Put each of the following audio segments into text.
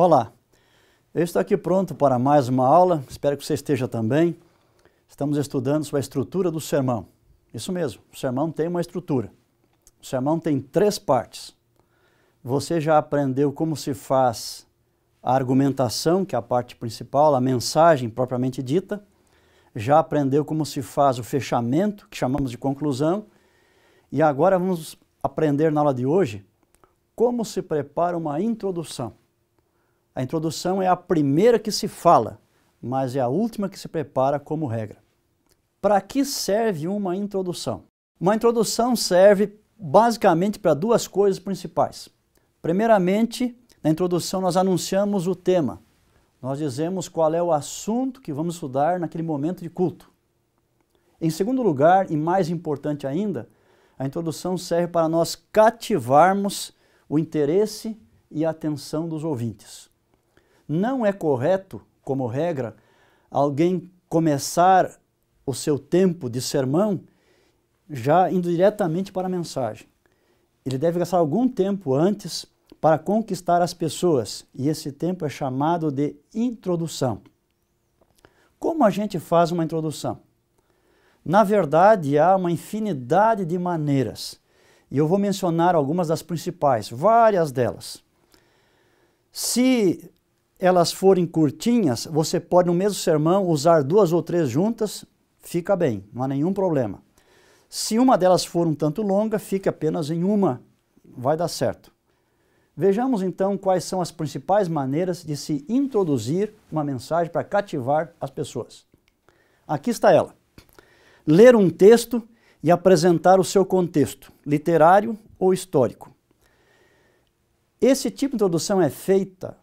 Olá, eu estou aqui pronto para mais uma aula, espero que você esteja também. Estamos estudando sobre a estrutura do sermão. Isso mesmo, o sermão tem uma estrutura. O sermão tem 3 partes. Você já aprendeu como se faz a argumentação, que é a parte principal, a mensagem propriamente dita. Já aprendeu como se faz o fechamento, que chamamos de conclusão. E agora vamos aprender na aula de hoje como se prepara uma introdução. A introdução é a primeira que se fala, mas é a última que se prepara como regra. Para que serve uma introdução? Uma introdução serve basicamente para 2 coisas principais. Primeiramente, na introdução nós anunciamos o tema. Nós dizemos qual é o assunto que vamos estudar naquele momento de culto. Em segundo lugar, e mais importante ainda, a introdução serve para nós cativarmos o interesse e a atenção dos ouvintes. Não é correto, como regra, alguém começar o seu tempo de sermão já indo diretamente para a mensagem. Ele deve gastar algum tempo antes para conquistar as pessoas, e esse tempo é chamado de introdução. Como a gente faz uma introdução? Na verdade, há uma infinidade de maneiras, e eu vou mencionar algumas das principais, várias delas. Se elas forem curtinhas, você pode no mesmo sermão usar 2 ou 3 juntas, fica bem, não há nenhum problema. Se uma delas for um tanto longa, fique apenas em uma, vai dar certo. Vejamos então quais são as principais maneiras de se introduzir uma mensagem para cativar as pessoas. Aqui está ela. Ler um texto e apresentar o seu contexto, literário ou histórico. Esse tipo de introdução é feita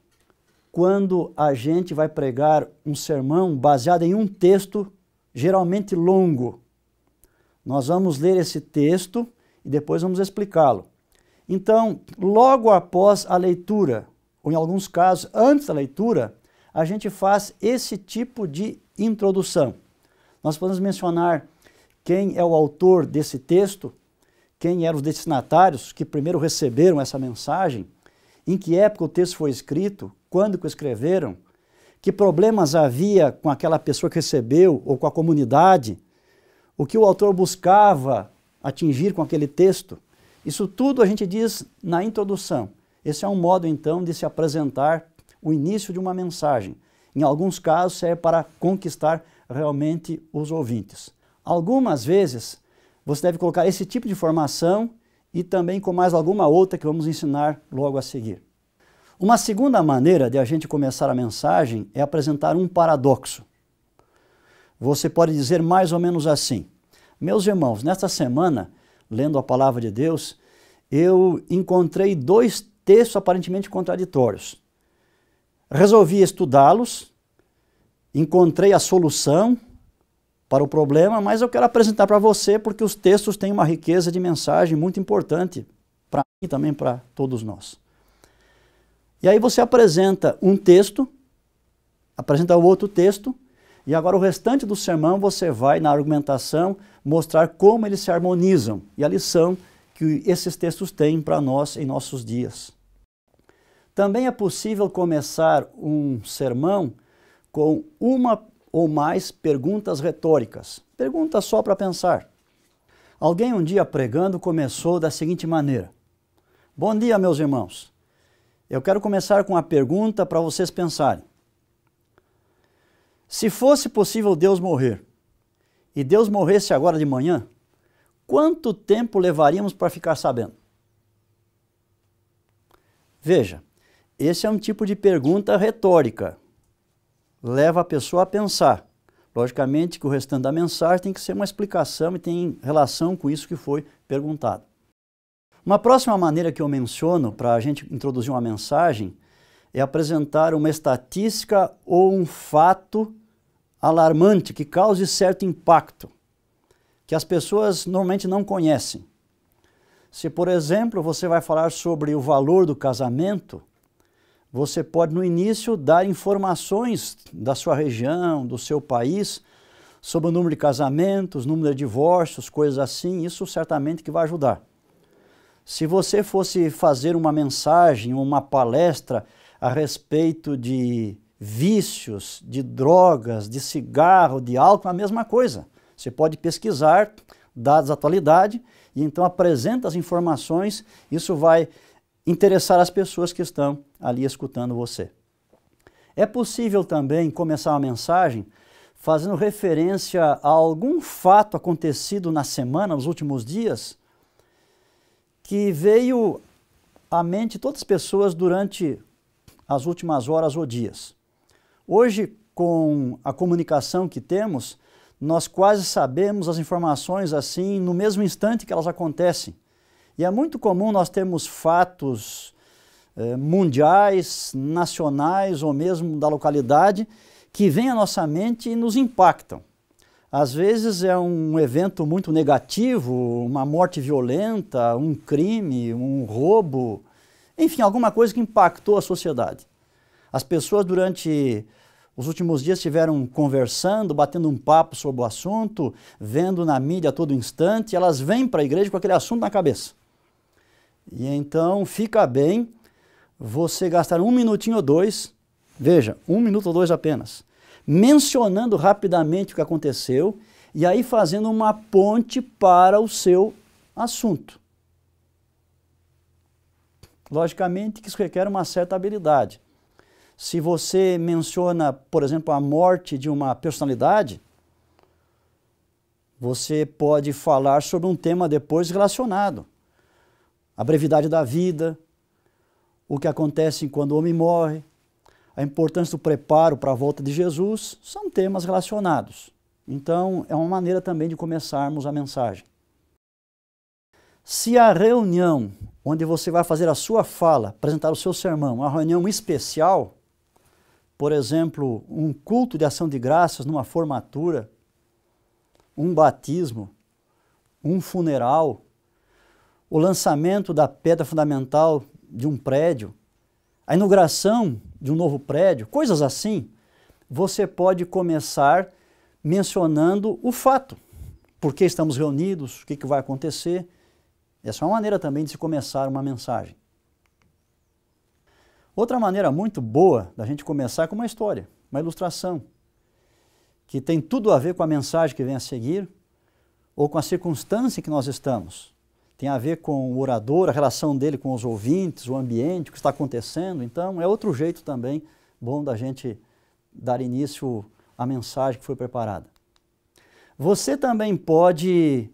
quando a gente vai pregar um sermão baseado em um texto geralmente longo. Nós vamos ler esse texto e depois vamos explicá-lo. Então, logo após a leitura, ou em alguns casos antes da leitura, a gente faz esse tipo de introdução. Nós podemos mencionar quem é o autor desse texto, quem eram os destinatários que primeiro receberam essa mensagem, em que época o texto foi escrito, quando que o escreveram, que problemas havia com aquela pessoa que recebeu ou com a comunidade, o que o autor buscava atingir com aquele texto. Isso tudo a gente diz na introdução. Esse é um modo então de se apresentar o início de uma mensagem. Em alguns casos serve para conquistar realmente os ouvintes. Algumas vezes você deve colocar esse tipo de informação e também com mais alguma outra que vamos ensinar logo a seguir. Uma segunda maneira de a gente começar a mensagem é apresentar um paradoxo. Você pode dizer mais ou menos assim: meus irmãos, nesta semana, lendo a palavra de Deus, eu encontrei 2 textos aparentemente contraditórios. Resolvi estudá-los, encontrei a solução para o problema, mas eu quero apresentar para você porque os textos têm uma riqueza de mensagem muito importante para mim e também para todos nós. E aí você apresenta um texto, apresenta o outro texto, e agora o restante do sermão você vai na argumentação mostrar como eles se harmonizam e a lição que esses textos têm para nós em nossos dias. Também é possível começar um sermão com uma ou mais perguntas retóricas, perguntas só para pensar. Alguém um dia pregando começou da seguinte maneira: bom dia, meus irmãos. Eu quero começar com uma pergunta para vocês pensarem. Se fosse possível Deus morrer, e Deus morresse agora de manhã, quanto tempo levaríamos para ficar sabendo? Veja, esse é um tipo de pergunta retórica. Leva a pessoa a pensar. Logicamente que o restante da mensagem tem que ser uma explicação e tem relação com isso que foi perguntado. Uma próxima maneira que eu menciono para a gente introduzir uma mensagem é apresentar uma estatística ou um fato alarmante que cause certo impacto, que as pessoas normalmente não conhecem. Se, por exemplo, você vai falar sobre o valor do casamento, você pode no início dar informações da sua região, do seu país, sobre o número de casamentos, número de divórcios, coisas assim, isso certamente que vai ajudar. Se você fosse fazer uma mensagem, uma palestra a respeito de vícios, de drogas, de cigarro, de álcool, a mesma coisa. Você pode pesquisar dados da atualidade e então apresenta as informações, isso vai interessar as pessoas que estão ali escutando você. É possível também começar uma mensagem fazendo referência a algum fato acontecido na semana, nos últimos dias, que veio à mente de todas as pessoas durante as últimas horas ou dias. Hoje, com a comunicação que temos, nós quase sabemos as informações assim no mesmo instante que elas acontecem. E é muito comum nós termos fatos mundiais, nacionais ou mesmo da localidade que vêm à nossa mente e nos impactam. Às vezes é um evento muito negativo, uma morte violenta, um crime, um roubo, enfim, alguma coisa que impactou a sociedade. As pessoas durante os últimos dias estiveram conversando, batendo um papo sobre o assunto, vendo na mídia a todo instante, e elas vêm para a igreja com aquele assunto na cabeça. E então fica bem você gastar 1 minutinho ou 2, veja, 1 minuto ou 2 apenas, mencionando rapidamente o que aconteceu e aí fazendo uma ponte para o seu assunto. Logicamente que isso requer uma certa habilidade. Se você menciona, por exemplo, a morte de uma personalidade, você pode falar sobre um tema depois relacionado. A brevidade da vida, o que acontece quando o homem morre, a importância do preparo para a volta de Jesus, são temas relacionados. Então, é uma maneira também de começarmos a mensagem. Se a reunião onde você vai fazer a sua fala, apresentar o seu sermão, uma reunião especial, por exemplo, um culto de ação de graças numa formatura, um batismo, um funeral, o lançamento da pedra fundamental de um prédio, a inauguração de um novo prédio, coisas assim, você pode começar mencionando o fato. Por que estamos reunidos, o que vai acontecer. Essa é uma maneira também de se começar uma mensagem. Outra maneira muito boa da gente começar é com uma história, uma ilustração, que tem tudo a ver com a mensagem que vem a seguir, ou com a circunstância em que nós estamos. Tem a ver com o orador, a relação dele com os ouvintes, o ambiente, o que está acontecendo. Então, é outro jeito também bom da gente dar início à mensagem que foi preparada. Você também pode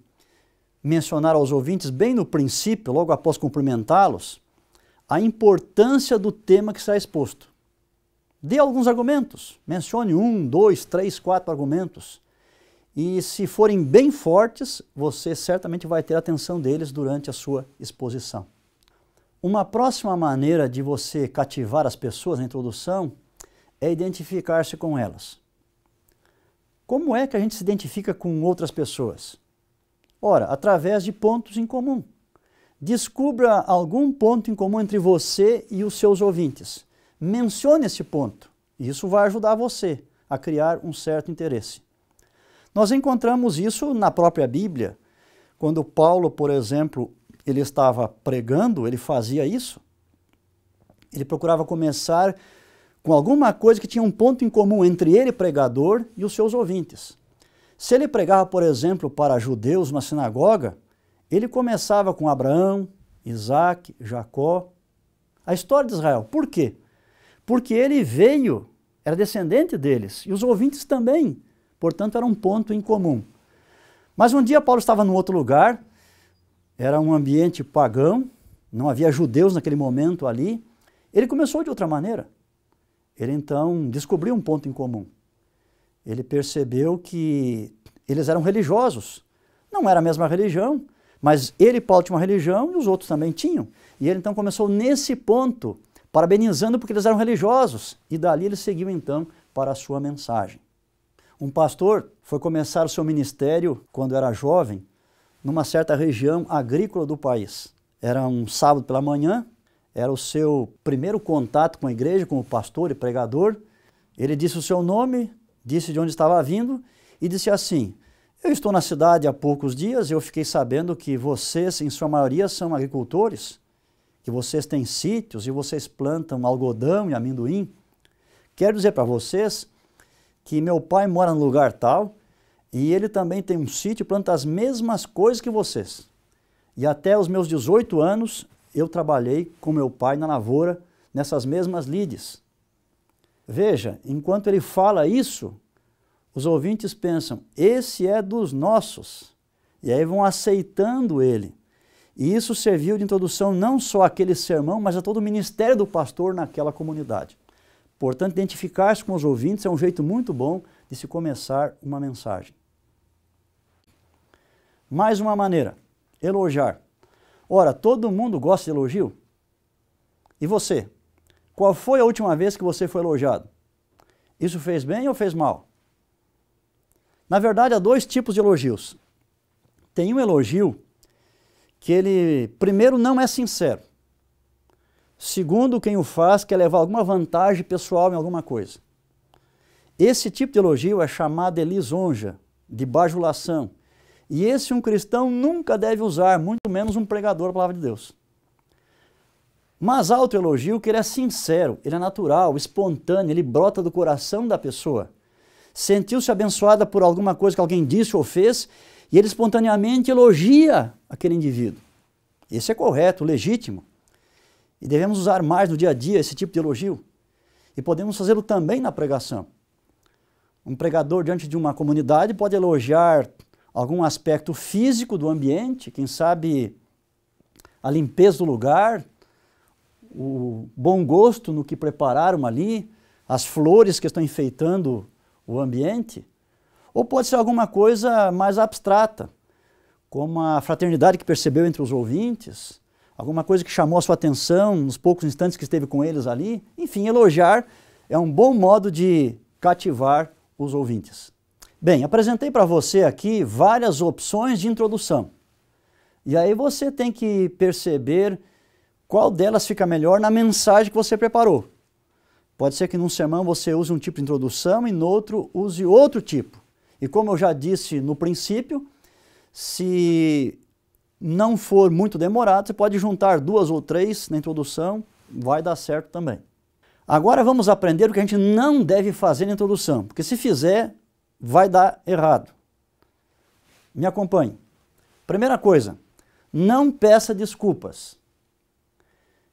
mencionar aos ouvintes, bem no princípio, logo após cumprimentá-los, a importância do tema que será exposto. Dê alguns argumentos, mencione 1, 2, 3, 4 argumentos. E se forem bem fortes, você certamente vai ter a atenção deles durante a sua exposição. Uma próxima maneira de você cativar as pessoas na introdução é identificar-se com elas. Como é que a gente se identifica com outras pessoas? Ora, através de pontos em comum. Descubra algum ponto em comum entre você e os seus ouvintes. Mencione esse ponto. Isso vai ajudar você a criar um certo interesse. Nós encontramos isso na própria Bíblia. Quando Paulo, por exemplo, ele estava pregando, ele fazia isso. Ele procurava começar com alguma coisa que tinha um ponto em comum entre ele, pregador, e os seus ouvintes. Se ele pregava, por exemplo, para judeus numa sinagoga, ele começava com Abraão, Isaac, Jacó, a história de Israel. Por quê? Porque ele veio, era descendente deles, e os ouvintes também. Portanto, era um ponto em comum. Mas um dia Paulo estava num outro lugar, era um ambiente pagão, não havia judeus naquele momento ali. Ele começou de outra maneira. Ele então descobriu um ponto em comum. Ele percebeu que eles eram religiosos. Não era a mesma religião, mas ele, Paulo, tinha uma religião e os outros também tinham. E ele então começou nesse ponto, parabenizando porque eles eram religiosos. E dali ele seguiu então para a sua mensagem. Um pastor foi começar o seu ministério, quando era jovem, numa certa região agrícola do país. Era um sábado pela manhã, era o seu primeiro contato com a igreja, como pastor e pregador. Ele disse o seu nome, disse de onde estava vindo e disse assim: eu estou na cidade há poucos dias e eu fiquei sabendo que vocês, em sua maioria, são agricultores. que vocês têm sítios e vocês plantam algodão e amendoim, quero dizer para vocês que meu pai mora num lugar tal e ele também tem um sítio e planta as mesmas coisas que vocês. E até os meus 18 anos eu trabalhei com meu pai na lavoura nessas mesmas lides. Veja, enquanto ele fala isso, os ouvintes pensam, esse é dos nossos. E aí vão aceitando ele. E isso serviu de introdução não só àquele sermão, mas a todo o ministério do pastor naquela comunidade. Portanto, identificar-se com os ouvintes é um jeito muito bom de se começar uma mensagem. Mais uma maneira, elogiar. Ora, todo mundo gosta de elogio? E você? Qual foi a última vez que você foi elogiado? Isso fez bem ou fez mal? Na verdade, há dois tipos de elogios. Tem um elogio que ele, primeiro, não é sincero. Segundo, quem o faz quer levar alguma vantagem pessoal em alguma coisa. Esse tipo de elogio é chamado de lisonja, de bajulação. E esse um cristão nunca deve usar, muito menos um pregador da palavra de Deus. Mas há outro elogio que ele é sincero, ele é natural, espontâneo, ele brota do coração da pessoa. Sentiu-se abençoada por alguma coisa que alguém disse ou fez, e ele espontaneamente elogia aquele indivíduo. Esse é correto, legítimo. E devemos usar mais no dia a dia esse tipo de elogio. E podemos fazê-lo também na pregação. Um pregador diante de uma comunidade pode elogiar algum aspecto físico do ambiente, quem sabe a limpeza do lugar, o bom gosto no que prepararam ali, as flores que estão enfeitando o ambiente, ou pode ser alguma coisa mais abstrata, como a fraternidade que percebeu entre os ouvintes, alguma coisa que chamou a sua atenção nos poucos instantes que esteve com eles ali. Enfim, elogiar é um bom modo de cativar os ouvintes. Bem, apresentei para você aqui várias opções de introdução. E aí você tem que perceber qual delas fica melhor na mensagem que você preparou. Pode ser que num sermão você use um tipo de introdução e no outro use outro tipo. E como eu já disse no princípio, se não for muito demorado, você pode juntar 2 ou 3 na introdução, vai dar certo também. Agora vamos aprender o que a gente não deve fazer na introdução, porque se fizer, vai dar errado. Me acompanhe. Primeira coisa, não peça desculpas.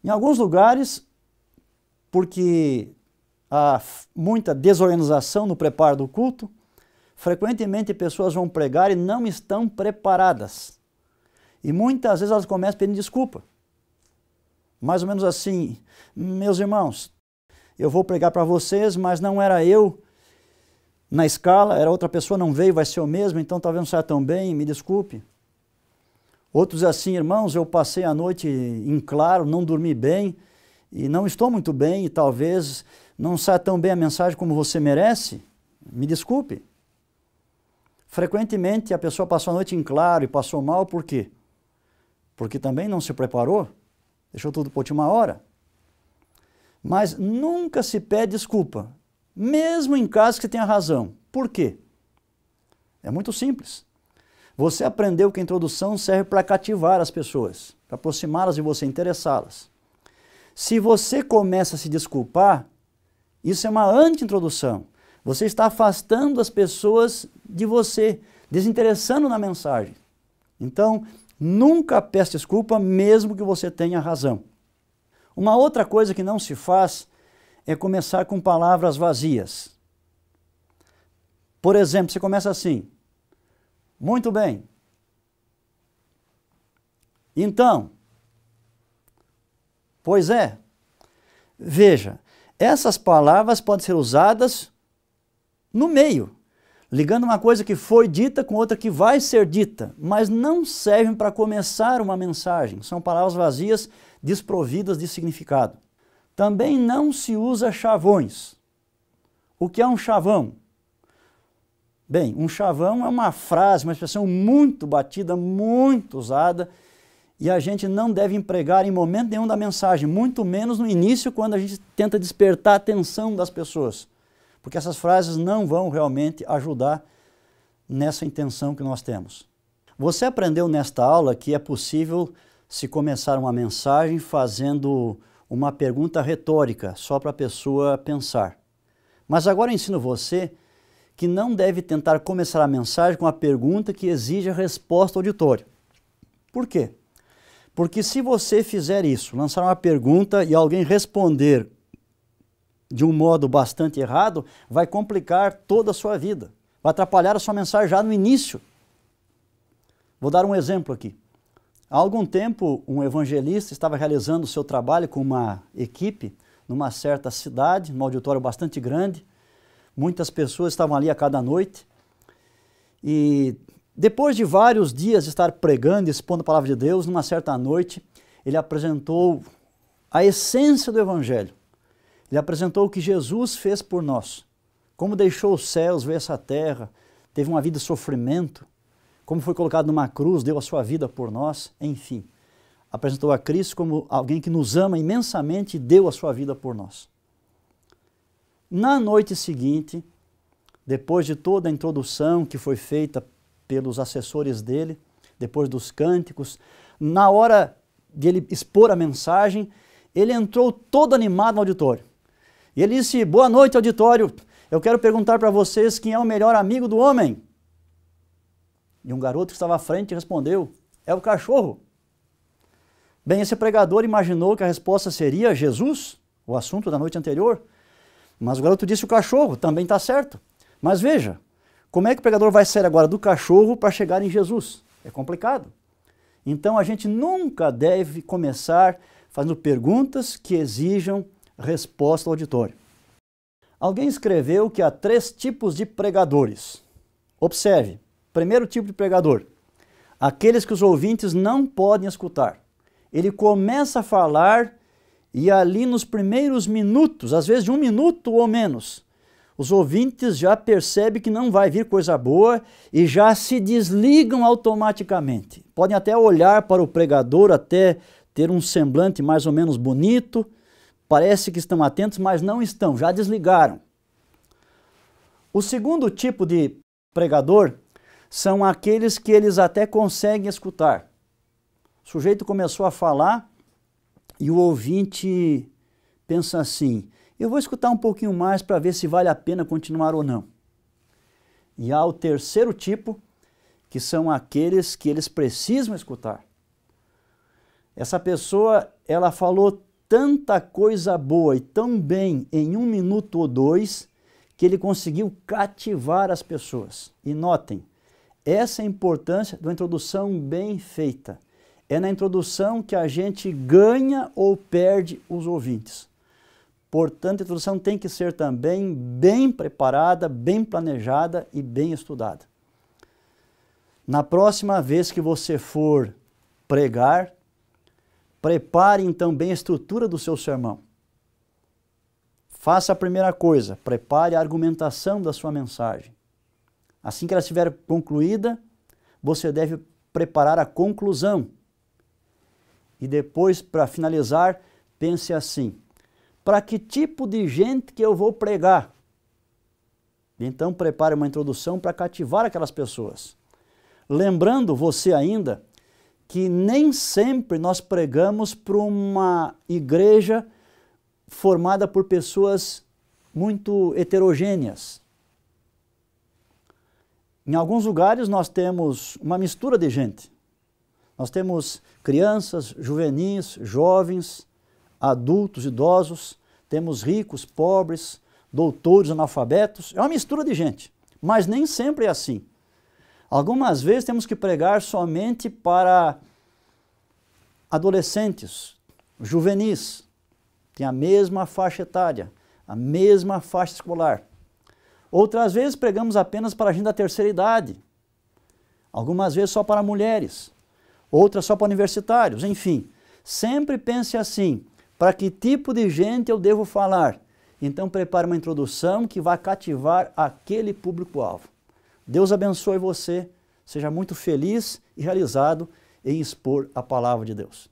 Em alguns lugares, porque há muita desorganização no preparo do culto, frequentemente pessoas vão pregar e não estão preparadas. E muitas vezes elas começam pedindo desculpa. Mais ou menos assim, meus irmãos, eu vou pregar para vocês, mas não era eu na escala, era outra pessoa, não veio, vai ser o mesmo, então talvez não saia tão bem, me desculpe. Outros assim, irmãos, eu passei a noite em claro, não dormi bem, e não estou muito bem, e talvez não saia tão bem a mensagem como você merece, me desculpe. Frequentemente a pessoa passou a noite em claro e passou mal, por quê? Porque também não se preparou, deixou tudo para a última hora. Mas nunca se pede desculpa, mesmo em caso que você tenha razão. Por quê? É muito simples. Você aprendeu que a introdução serve para cativar as pessoas, para aproximá-las de você, interessá-las. Se você começa a se desculpar, isso é uma anti-introdução. Você está afastando as pessoas de você, desinteressando na mensagem. Então, nunca peça desculpa, mesmo que você tenha razão. Uma outra coisa que não se faz é começar com palavras vazias. Por exemplo, você começa assim: muito bem. Então, pois é. Veja, essas palavras podem ser usadas no meio, ligando uma coisa que foi dita com outra que vai ser dita, mas não servem para começar uma mensagem. São palavras vazias, desprovidas de significado. Também não se usa chavões. O que é um chavão? Bem, um chavão é uma frase, uma expressão muito batida, muito usada, e a gente não deve empregar em momento nenhum da mensagem, muito menos no início, quando a gente tenta despertar a atenção das pessoas, porque essas frases não vão realmente ajudar nessa intenção que nós temos. Você aprendeu nesta aula que é possível se começar uma mensagem fazendo uma pergunta retórica, só para a pessoa pensar. Mas agora eu ensino você que não deve tentar começar a mensagem com uma pergunta que exija resposta auditória. Por quê? Porque se você fizer isso, lançar uma pergunta e alguém responder de um modo bastante errado, vai complicar toda a sua vida. Vai atrapalhar a sua mensagem já no início. Vou dar um exemplo aqui. Há algum tempo, um evangelista estava realizando o seu trabalho com uma equipe numa certa cidade, num auditório bastante grande. Muitas pessoas estavam ali a cada noite. E depois de vários dias de estar pregando e expondo a palavra de Deus, numa certa noite, ele apresentou a essência do Evangelho. Ele apresentou o que Jesus fez por nós. Como deixou os céus, veio essa terra, teve uma vida de sofrimento, como foi colocado numa cruz, deu a sua vida por nós, enfim. Apresentou a Cristo como alguém que nos ama imensamente e deu a sua vida por nós. Na noite seguinte, depois de toda a introdução que foi feita pelos assessores dele, depois dos cânticos, na hora de ele expor a mensagem, ele entrou todo animado no auditório. E ele disse: boa noite, auditório, eu quero perguntar para vocês quem é o melhor amigo do homem. E um garoto que estava à frente respondeu: é o cachorro. Bem, esse pregador imaginou que a resposta seria Jesus, o assunto da noite anterior, mas o garoto disse o cachorro, também está certo. Mas veja, como é que o pregador vai sair agora do cachorro para chegar em Jesus? É complicado. Então a gente nunca deve começar fazendo perguntas que exijam resposta ao auditório. Alguém escreveu que há 3 tipos de pregadores. Observe, primeiro tipo de pregador, aqueles que os ouvintes não podem escutar. Ele começa a falar e ali nos primeiros minutos, às vezes de 1 minuto ou menos, os ouvintes já percebem que não vai vir coisa boa e já se desligam automaticamente. Podem até olhar para o pregador, até ter um semblante mais ou menos bonito, parece que estão atentos, mas não estão, já desligaram. O segundo tipo de pregador são aqueles que eles até conseguem escutar. O sujeito começou a falar e o ouvinte pensa assim: eu vou escutar um pouquinho mais para ver se vale a pena continuar ou não. E há o terceiro tipo, que são aqueles que eles precisam escutar. Essa pessoa, ela falou tanta coisa boa e tão bem em 1 minuto ou 2, que ele conseguiu cativar as pessoas. E notem, essa é a importância de uma introdução bem feita. É na introdução que a gente ganha ou perde os ouvintes. Portanto, a introdução tem que ser também bem preparada, bem planejada e bem estudada. Na próxima vez que você for pregar, prepare então bem a estrutura do seu sermão. Faça a primeira coisa, prepare a argumentação da sua mensagem. Assim que ela estiver concluída, você deve preparar a conclusão. E depois, para finalizar, pense assim: para que tipo de gente que eu vou pregar? Então prepare uma introdução para cativar aquelas pessoas. Lembrando você ainda que nem sempre nós pregamos para uma igreja formada por pessoas muito heterogêneas. Em alguns lugares nós temos uma mistura de gente. Nós temos crianças, juvenis, jovens, adultos, idosos, temos ricos, pobres, doutores, analfabetos. É uma mistura de gente, mas nem sempre é assim. Algumas vezes temos que pregar somente para adolescentes, juvenis, tem a mesma faixa etária, a mesma faixa escolar. Outras vezes pregamos apenas para a gente da terceira idade, algumas vezes só para mulheres, outras só para universitários, enfim. Sempre pense assim: para que tipo de gente eu devo falar? Então prepare uma introdução que vai cativar aquele público-alvo. Deus abençoe você, seja muito feliz e realizado em expor a palavra de Deus.